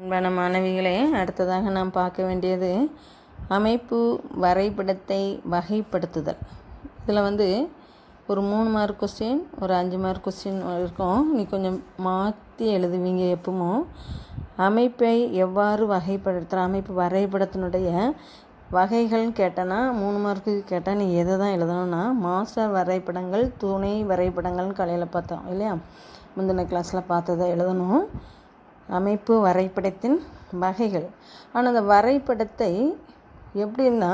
அன்பான மாணவிகளே, அடுத்ததாக நாம் பார்க்க வேண்டியது அமைப்பு வரைபடத்தை வகைப்படுத்துதல். இதில் ஒரு 3 மார்க் கொஸ்டின், ஒரு 5 மார்க் கொஸ்டின் இருக்கும். நீ கொஞ்சம் மாற்றி எழுதுவீங்க. எப்பவும் அமைப்பை எவ்வாறு வகைப்படுத்துகிற, அமைப்பு வரைபடத்தினுடைய வகைகள்னு கேட்டேன்னா 3 மார்க்குக்கு கேட்டால் நீ எதை தான் எழுதணும்னா மாஸ்டர் வரைபடங்கள், துணை வரைபடங்கள்னு காலையில் பார்த்தோம் இல்லையா, முந்தின கிளாஸில் பார்த்ததை எழுதணும். அமைப்பு வரைபடத்தின் வகைகள். ஆனால் அந்த வரைபடத்தை எப்படின்னா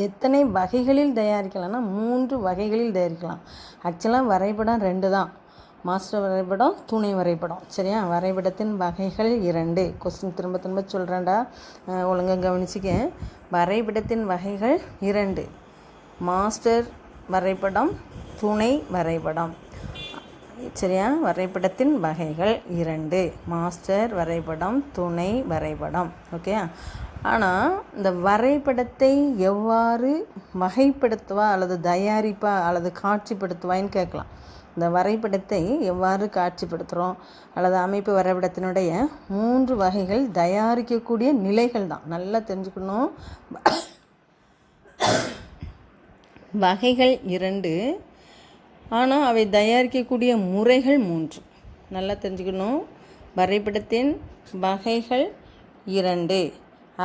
எத்தனை வகைகளில் தயாரிக்கலாம்னா 3 வகைகளில் தயாரிக்கலாம். ஆக்சுவலாக வரைபடம் 2 தான், மாஸ்டர் வரைபடம், துணை வரைபடம். சரியா? வரைபடத்தின் வகைகள் 2. கொஸ்டின் திரும்ப திரும்ப சொல்கிறேன்டா, ஒழுங்காக கவனிச்சிக்க. வரைபடத்தின் வகைகள் 2: மாஸ்டர் வரைபடம், துணை வரைபடம். சரியா? வரைபடத்தின் வகைகள் 2: மாஸ்டர் வரைபடம், துணை வரைபடம். ஓகே. ஆனால் இந்த வரைபடத்தை எவ்வாறு வகைப்படுத்துவா அல்லது தயாரிப்பா அல்லது காட்சிப்படுத்துவான்னு கேட்கலாம். இந்த வரைபடத்தை எவ்வாறு காட்சிப்படுத்துகிறோம் அல்லது அமைப்பு வரைபடத்தினுடைய 3 வகைகள் தயாரிக்கக்கூடிய நிலைகள் தான். நல்லா தெரிஞ்சுக்கணும். வகைகள் 2, ஆனால் அவை தயாரிக்கக்கூடிய முறைகள் 3. நல்லா தெரிஞ்சுக்கணும். வரைபடத்தின் வகைகள் 2,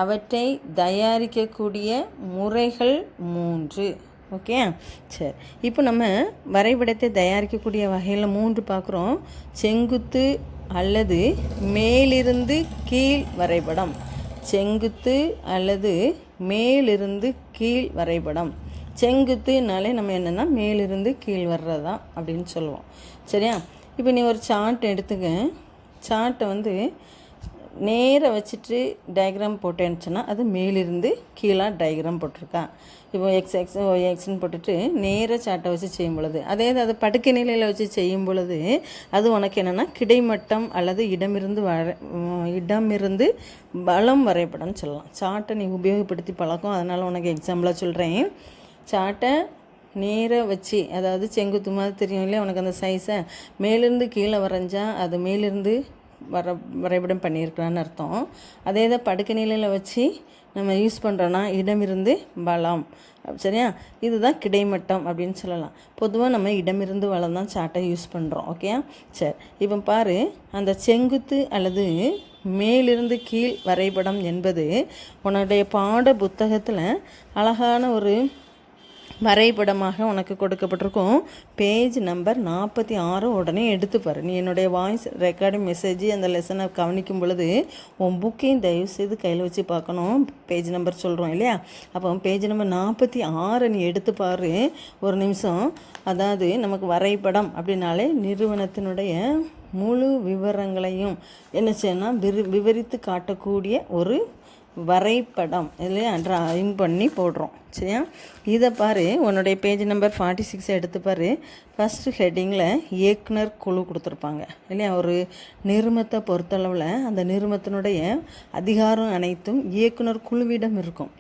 அவற்றை தயாரிக்கக்கூடிய முறைகள் 3. ஓகே. சரி, இப்போ நம்ம வரைபடத்தை தயாரிக்கக்கூடிய வகையில் 3 பார்க்குறோம். செங்குத்து அல்லது மேலிருந்து கீழ் வரைபடம். செங்குத்து அல்லது மேலிருந்து கீழ் வரைபடம். செங்குத்துனாலே நம்ம என்னென்னா மேலிருந்து கீழ் வர்றது தான் அப்படின்னு சொல்லுவோம். சரியா? இப்போ நீ ஒரு சார்ட் எடுத்துக்க. சார்ட்டை நேராக வச்சுட்டு டயக்ராம் போட்டேன்னுச்சுன்னா அது மேலிருந்து கீழாக டயக்ராம் போட்டிருக்கா. இப்போ எக்ஸ் எக்ஸ்ன்னு போட்டுட்டு நேராக சார்ட்டை வச்சு செய்யும் பொழுது, அதே அது படுக்கை நிலையில் வச்சு செய்யும் பொழுது அது உனக்கு என்னென்னா கிடைமட்டம் அல்லது இடமிருந்து பலம் வரைபடம்னு சொல்லலாம். சார்ட்டை நீ உபயோகப்படுத்தி பழக்கம், அதனால் உனக்கு எக்ஸாம்பிளாக சொல்கிறேன். சார்ட்டை நேராக வச்சு, அதாவது செங்குத்து மாதிரி தெரியும் இல்லையா உனக்கு அந்த சைஸை, மேலிருந்து கீழே வரைஞ்சா அது மேலிருந்து வரைபடம் பண்ணியிருக்கலான்னு அர்த்தம். அதே தான் படுக்கை நிலையில் வச்சு நம்ம யூஸ் பண்ணுறோன்னா இடமிருந்து பலம். சரியா? இதுதான் கிடைமட்டம் அப்படின்னு சொல்லலாம். பொதுவாக நம்ம இடமிருந்து வளம் தான் சார்ட்டை யூஸ் பண்ணுறோம். ஓகே. சரி, இப்போ பாரு, அந்த செங்குத்து அல்லது மேலிருந்து கீழ் வரைபடம் என்பது உன்னுடைய பாட புத்தகத்தில் அழகான ஒரு வரைபடமாக உனக்கு கொடுக்கப்பட்டிருக்கும். பேஜ் நம்பர் 46 உடனே எடுத்துப்பார். நீ என்னுடைய வாய்ஸ் ரெக்கார்டிங் மெசேஜ் அந்த லெசனை கவனிக்கும் பொழுது உன் புக்கையும் தயவுசெய்து கையில் வச்சு பார்க்கணும். பேஜ் நம்பர் சொல்கிறோம் இல்லையா, அப்போ பேஜ் நம்பர் 46 நீ எடுத்துப்பார் ஒரு நிமிஷம். அதாவது நமக்கு வரைபடம் அப்படின்னாலே நிறுவனத்தினுடைய முழு விவரங்களையும் என்ன செய்யணும் விவரித்து காட்டக்கூடிய ஒரு வரைபடம் இல்லையா, ட்ராயிங் பண்ணி போடுறோம். சரியா? இதை பாரு, உன்னுடைய பேஜ் நம்பர் 46 எடுத்துப்பார். ஃபஸ்ட்டு ஹெட்டிங்கில் இயக்குனர் குழு கொடுத்துருப்பாங்க இல்லையா. ஒரு நிறுவனத்தை பொறுத்தளவில் அந்த நிறுவனத்தினுடைய அதிகாரம் அனைத்தும் இயக்குனர் குழுவிடம் இருக்கும்.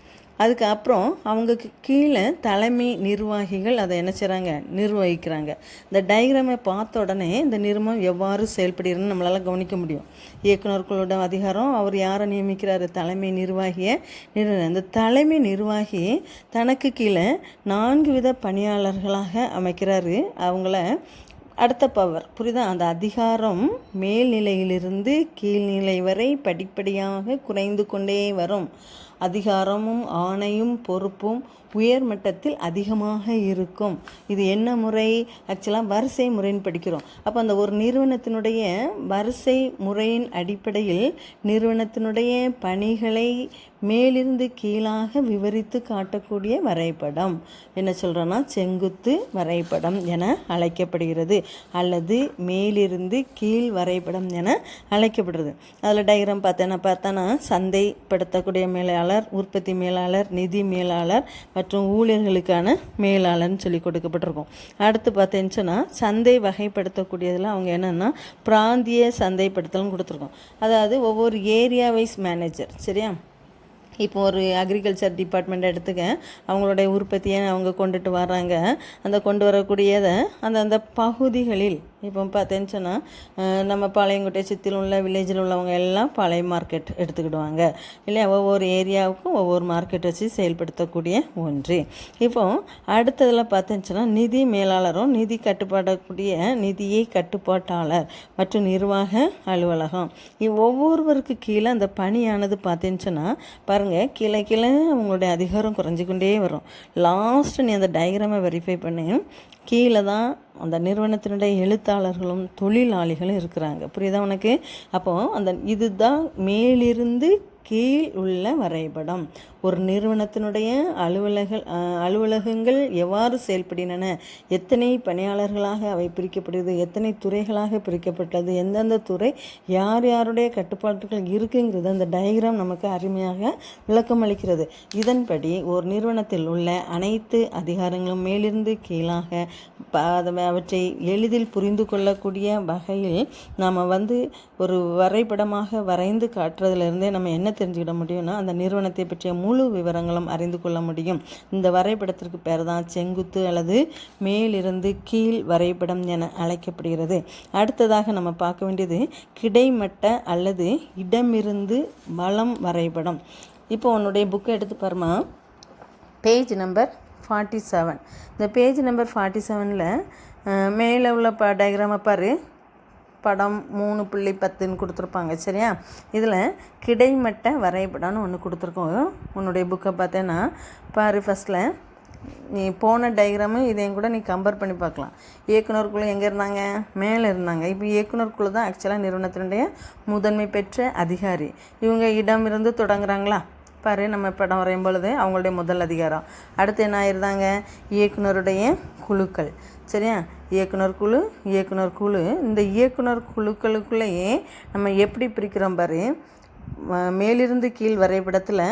அதுக்கப்புறம் அவங்களுக்கு கீழே தலைமை நிர்வாகிகள் அதை என்ன செய்கிறாங்க, நிர்வகிக்கிறாங்க. இந்த டயக்ராமை பார்த்த உடனே இந்த நிறுவனம் எவ்வாறு செயல்படுகிறதுன்னு நம்மளால் கவனிக்க முடியும். இயக்குநர்களோட அதிகாரம், அவர் யாரை நியமிக்கிறாரு, தலைமை நிர்வாகியை. இந்த தலைமை நிர்வாகி தனக்கு கீழே 4 வித பணியாளர்களாக அமைக்கிறாரு. அவங்கள அடுத்த பவர் புரியுதா. அந்த அதிகாரம் மேல்நிலையிலிருந்து கீழ்நிலை வரை படிப்படியாக குறைந்து கொண்டே வரும். அதிகாரமும் ஆணையும் பொறுப்பும் உயர் மட்டத்தில் அதிகமாக இருக்கும். இது என்ன முறை? ஆக்சுவலாக வரிசை முறைன்னு படிக்கிறோம். அப்போ அந்த ஒரு நிறுவனத்தினுடைய வரிசை முறையின் அடிப்படையில் நிறுவனத்தினுடைய பணிகளை மேலிருந்து கீழாக விவரித்து காட்டக்கூடிய வரைபடம் என்ன சொல்கிறோன்னா செங்குத்து வரைபடம் என அழைக்கப்படுகிறது, அல்லது மேலிருந்து கீழ் வரைபடம் என அழைக்கப்படுறது. அதில் டயக்ராம் பார்த்தானா சந்தைப்படுத்தக்கூடிய மேலாளர், உற்பத்தி மேலாளர், நிதி மேலாளர் மற்றும் ஊழியர்களுக்கான மேலாளர்னு சொல்லி கொடுக்கப்பட்டிருக்கும். அடுத்து பார்த்தேன்னு சொன்னால் சந்தை வகைப்படுத்தக்கூடியதில் அவங்க என்னென்னா பிராந்திய சந்தைப்படுத்தல்னு கொடுத்துருக்கோம். அதாவது ஒவ்வொரு ஏரியா வைஸ் மேனேஜர். சரியா? இப்போ ஒரு அக்ரிகல்ச்சர் டிபார்ட்மெண்ட் எடுத்துக்க, அவங்களுடைய உற்பத்தியை அவங்க கொண்டுட்டு வர்றாங்க. அந்த கொண்டு வரக்கூடியதை அந்த பகுதிகளில் இப்போ பார்த்தேன்னு சொன்னால் நம்ம பாளையங்கோட்டை சுற்றிலும் உள்ள வில்லேஜில் உள்ளவங்க எல்லாம் பாளைய மார்க்கெட் எடுத்துக்கிடுவாங்க இல்லையா. ஒவ்வொரு ஏரியாவுக்கும் ஒவ்வொரு மார்க்கெட் வச்சு செயல்படுத்தக்கூடிய ஒன்று. இப்போ அடுத்ததில் பார்த்தேன்னு சொன்னால் நிதி மேலாளரும் நிதி கட்டுப்பாடக்கூடிய நிதியை கட்டுப்பாட்டாளர் மற்றும் நிர்வாக அலுவலகம். ஒவ்வொருவருக்கு கீழே அந்த பணியானது பார்த்தேன்னு சொன்னால் பாருங்கள், கீழே கீழே அவங்களுடைய அதிகாரம் குறைஞ்சி கொண்டே வரும். லாஸ்ட்டு நீ அந்த டயக்ராமை வெரிஃபை பண்ணி கீழே தான் அந்த நிறுவனத்தினுடைய எழுத்தாளர்களும் தொழிலாளிகளும் இருக்கிறாங்க. புரியுதா உனக்கு? அப்போது அந்த இதுதான் மேலிருந்து கீழ் உள்ள வரைபடம். ஒரு நிறுவனத்தினுடைய அலுவலகங்கள் எவ்வாறு செயல்படுகின்றன, எத்தனை பணியாளர்களாக அவை பிரிக்கப்படுது, எத்தனை துறைகளாக பிரிக்கப்பட்டது, எந்தெந்த துறை யார் யாருடைய கட்டுப்பாடுகள் இருக்குங்கிறது அந்த டயக்ராம் நமக்கு அருமையாக விளக்கம் அளிக்கிறது. இதன்படி ஒரு நிறுவனத்தில் உள்ள அனைத்து அதிகாரங்களும் மேலிருந்து கீழாக அவற்றை எளிதில் புரிந்து கொள்ளக்கூடிய வகையில் நாம் ஒரு வரைபடமாக வரைந்து காட்டுறதுலேருந்தே நம்ம என்ன தெரிஞ்சுக்கிட முடியும்னா அந்த நிறுவனத்தை பற்றிய முழு விவரங்களும் அறிந்து கொள்ள முடியும். இந்த வரைபடத்திற்கு பேர் தான் செங்குத்து அல்லது மேலிருந்து கீழ் வரைபடம் என அழைக்கப்படுகிறது. அடுத்ததாக நம்ம பார்க்க வேண்டியது கிடைமட்ட அல்லது இடமிருந்து வலம் வரைபடம். இப்போ உன்னுடைய புக்கை எடுத்து பாருமா, பேஜ் நம்பர் 47. இந்த பேஜ் நம்பர் 47ல் மேலே உள்ள டயக்ராமை பாரு, படம் 3.10 கொடுத்துருப்பாங்க. சரியா? இதில் கிடைமட்ட வரைபடம்னு ஒன்று கொடுத்துருக்கோம். உன்னுடைய புக்கை பார்த்தேன்னா பாரு, ஃபஸ்ட்டில் நீ போன டயக்ராமு இதையும் கூட நீ கம்பேர் பண்ணி பார்க்கலாம். இயக்குனர் குழு எங்கே இருந்தாங்க? மேலே இருந்தாங்க. இப்போ இயக்குனர் குழு தான் ஆக்சுவலாக நிறுவனத்தினுடைய முதன்மை பெற்ற அதிகாரி. இவங்க இடமிருந்து தொடங்குறாங்களா பாரு, நம்ம படம் வரையும் பொழுது அவங்களுடைய முதல் அதிகாரம். அடுத்து என்ன ஆயிருந்தாங்க? இயக்குனருடைய குழுக்கள். சரியா? இயக்குனர் குழு. இந்த இயக்குனர் குழுக்களுக்குள்ளேயே நம்ம எப்படி பிரிக்கிறோம் பாரு, மேலிருந்து கீழ் வரைபடத்தில்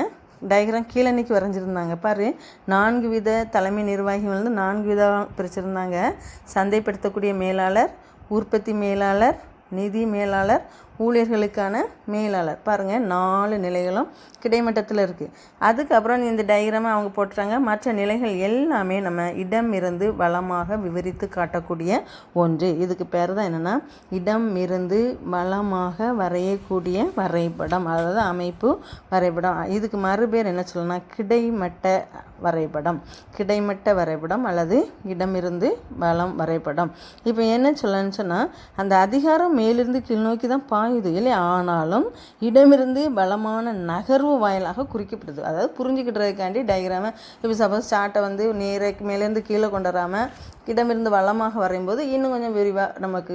டயக்ராம் கீழே நீக்கி வரைஞ்சிருந்தாங்க பாரு. 4 வித தலைமை நிர்வாகிகள் 4 விதம் பிரிச்சிருந்தாங்க. சந்தைப்படுத்தக்கூடிய மேலாளர், உற்பத்தி மேலாளர், நிதி மேலாளர், ஊழியர்களுக்கான மேலாளர். பாருங்கள், 4 நிலைகளும் கிடைமட்டத்தில் இருக்குது. அதுக்கப்புறம் இந்த டயக்ராமை அவங்க போட்டுறாங்க. மற்ற நிலைகள் எல்லாமே நம்ம இடமிருந்து வலமாக விவரித்து காட்டக்கூடிய ஒன்று. இதுக்கு பேர் தான் என்னென்னா இடமிருந்து வலமாக வரையக்கூடிய வரைபடம், அதாவது அமைப்பு வரைபடம். இதுக்கு மறுபேர் என்ன சொல்லணும்னா கிடைமட்ட வரைபடம் அல்லது இடமிருந்து வலம் வரைபடம். இப்போ என்ன சொல்லணும்னு சொன்னால் அந்த அதிகாரம் மேலிருந்து கீழ் நோக்கி தான் பாயுது இல்லையா, ஆனாலும் இடமிருந்து பலமான நகர்வு வாயிலாக குறிக்கப்படுது. அதாவது புரிஞ்சுக்கிட்டதுக்காண்டி டயக்ராமை இப்போ சப்போஸ் சார்ட்டை நேரக்கு மேலேருந்து கீழே கொண்டு வராமல் இடமிருந்து வளமாக வரையும்போது இன்னும் கொஞ்சம் விரிவாக நமக்கு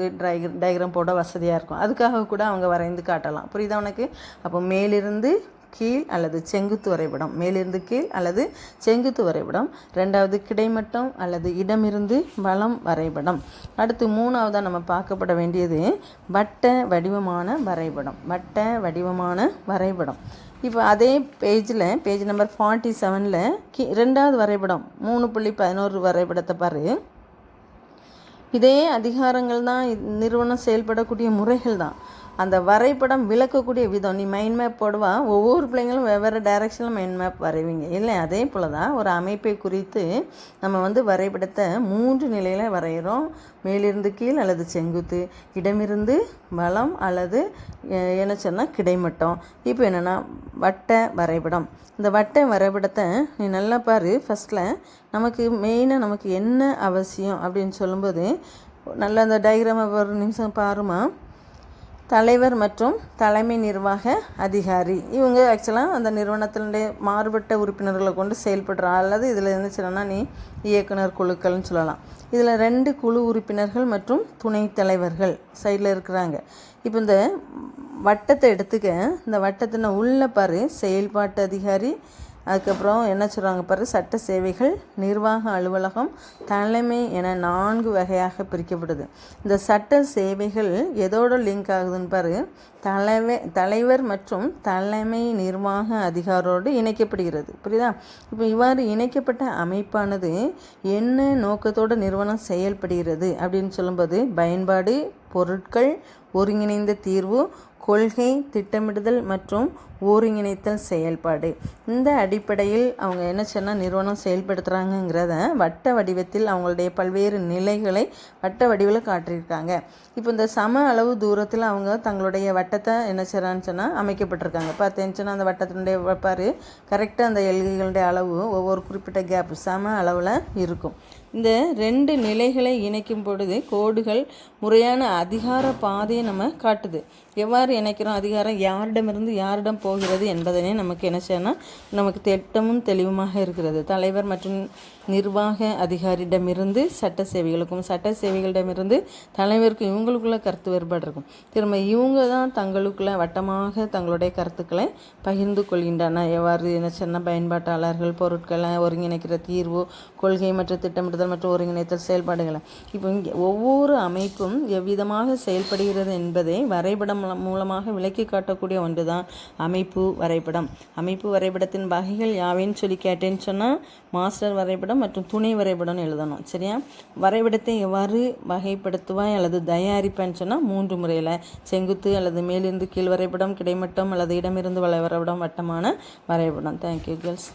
டயக்ராம் போட வசதியாக இருக்கும். அதுக்காக கூட அவங்க வரைந்து காட்டலாம். புரியுதா உனக்கு? அப்போ மேலிருந்து கீழ் அல்லது செங்குத்து வரைபடம், மேலிருந்து கீழ் அல்லது செங்குத்து வரைபடம். 2வது கிடைமட்டம் அல்லது இடமிருந்து வலம் வரைபடம். அடுத்து 3வதாக நம்ம பார்க்கப்பட வேண்டியது வட்ட வடிவமான வரைபடம். இப்போ அதே பேஜ் நம்பர் 47ல் 2வது வரைபடம் 3.11 வரைபடத்தை பாரு. இதே அதிகாரங்கள் தான், நிறுவனம் செயல்படக்கூடிய முறைகள் தான். அந்த வரைபடம் விளக்கக்கூடிய விதம், நீ மைண்ட் மேப் போடுவா, ஒவ்வொரு பிள்ளைங்களும் வெவ்வேறு டைரெக்ஷனில் மைண்ட் மேப் வரைவீங்க இல்லை. அதே போல் தான் ஒரு அமைப்பை குறித்து நம்ம வரைபடத்தை 3 நிலையில் வரைகிறோம். மேலிருந்து கீழ் அல்லது செங்குத்து, இடமிருந்து வலம் அல்லது என்ன சொன்னால் கிடைமட்டம். இப்போ என்னென்னா வட்ட வரைபடம். இந்த வட்ட வரைபடத்தை நீ நல்லா பாரு. ஃபஸ்ட்டில் நமக்கு என்ன அவசியம் அப்படின்னு சொல்லும்போது நல்லா அந்த டயக்ராமை ஒரு நிமிஷம் பாருமா. தலைவர் மற்றும் தலைமை நிர்வாக அதிகாரி இவங்க ஆக்சுவலாக அந்த நிறுவனத்தினுடைய மாறுபட்ட உறுப்பினர்களை கொண்டு செயல்படுற, அல்லது இதில் இருந்துச்சுன்னா நீ இயக்குனர் குழுக்கள்னு சொல்லலாம். இதில் 2 குழு உறுப்பினர்கள் மற்றும் துணைத் தலைவர்கள் சைடில் இருக்கிறாங்க. இப்போ இந்த வட்டத்தை எடுத்துக்க, இந்த வட்டத்தின உள்ள பாரு செயல்பாட்டு அதிகாரி, அதுக்கப்புறம் என்ன சொல்கிறாங்க பாரு சட்ட சேவைகள், நிர்வாக அலுவலகம், தலைமை என 4 வகையாக பிரிக்கப்படுது. இந்த சட்ட சேவைகள் எதோட லிங்க் ஆகுதுன்னு பாரு, தலைவர் மற்றும் தலைமை நிர்வாக அதிகாரோடு இணைக்கப்படுகிறது. புரியுதா? இப்போ இவ்வாறு இணைக்கப்பட்ட அமைப்பானது என்ன நோக்கத்தோடு நிறுவனம் செயல்படுகிறது அப்படின்னு சொல்லும்போது பயன்பாடு, பொருட்கள், ஒருங்கிணைந்த தீர்வு, கொள்கை, திட்டமிடுதல் மற்றும் ஒருங்கிணைத்தல் செயல்பாடு. இந்த அடிப்படையில் அவங்க என்ன சொன்னால் நிறுவனம் செயல்படுத்துகிறாங்கங்கிறத வட்ட வடிவத்தில் அவங்களுடைய பல்வேறு நிலைகளை வட்ட வடிவில் காட்டியிருக்காங்க. இப்போ இந்த சம அளவு தூரத்தில் அவங்க தங்களுடைய வட்டத்தை என்ன செய்கிறான்னு சொன்னால் அமைக்கப்பட்டிருக்காங்க. பார்த்தேன்னு சொன்னால் அந்த வட்டத்தினுடைய பாரு கரெக்டாக அந்த எல்கைகளுடைய அளவு ஒவ்வொரு குறிப்பிட்ட கேப் சம அளவில் இருக்கும். இந்த 2 நிலைகளை இணைக்கும் பொழுது கோடுகள் முறையான அதிகார பாதையை நம்ம காட்டுது. எவ்வாறு இணைக்கிறோம்? அதிகாரம் யாரிடமிருந்து யாரிடம் போகிறது என்பதனே நமக்கு என்ன செய்யணும், நமக்கு திட்டமும் தெளிவுமாக இருக்கிறது. தலைவர் மற்றும் நிர்வாக அதிகாரியிடமிருந்து சட்ட சேவைகளுக்கும், சட்ட சேவைகளிடமிருந்து தலைவருக்கும் இவங்களுக்குள்ள கருத்து வேறுபாடு இருக்கும். திரும்ப இவங்க தான் தங்களுக்குள்ள வட்டமாக தங்களுடைய கருத்துக்களை பகிர்ந்து கொள்கின்றன. எவ்வாறு என்ன சொன்னால் பயன்பாட்டாளர்கள், பொருட்களை ஒருங்கிணைக்கிற தீர்வு, கொள்கை மற்றும் திட்டமிடுதல் மற்றும் ஒருங்கிணைத்தல் செயல்பாடுகளை. இப்போ இங்கே ஒவ்வொரு அமைப்பும் எவ்விதமாக செயல்படுகிறது என்பதை வரைபடம் மூலமாக விளக்கி காட்டக்கூடிய ஒன்று தான் அமைப்பு வரைபடம். அமைப்பு வரைபடத்தின் வகைகள் யாவைன்னு சொல்லி கேட்டேன்னு சொன்னால் மாஸ்டர் வரைபடம் மற்றும் துணை வரைபடம்னு எழுதணும். சரியா? வரைபடத்தை எவ்வாறு வகைப்படுத்துவாய் அல்லது தயாரிப்பேன்னு சொன்னால் 3 முறையில்: செங்குத்து அல்லது மேலிருந்து கீழ் வரைபடம், கிடைமட்டம் அல்லது இடமிருந்து வரைபடம், வட்டமான வரைபடம். Thank you girls.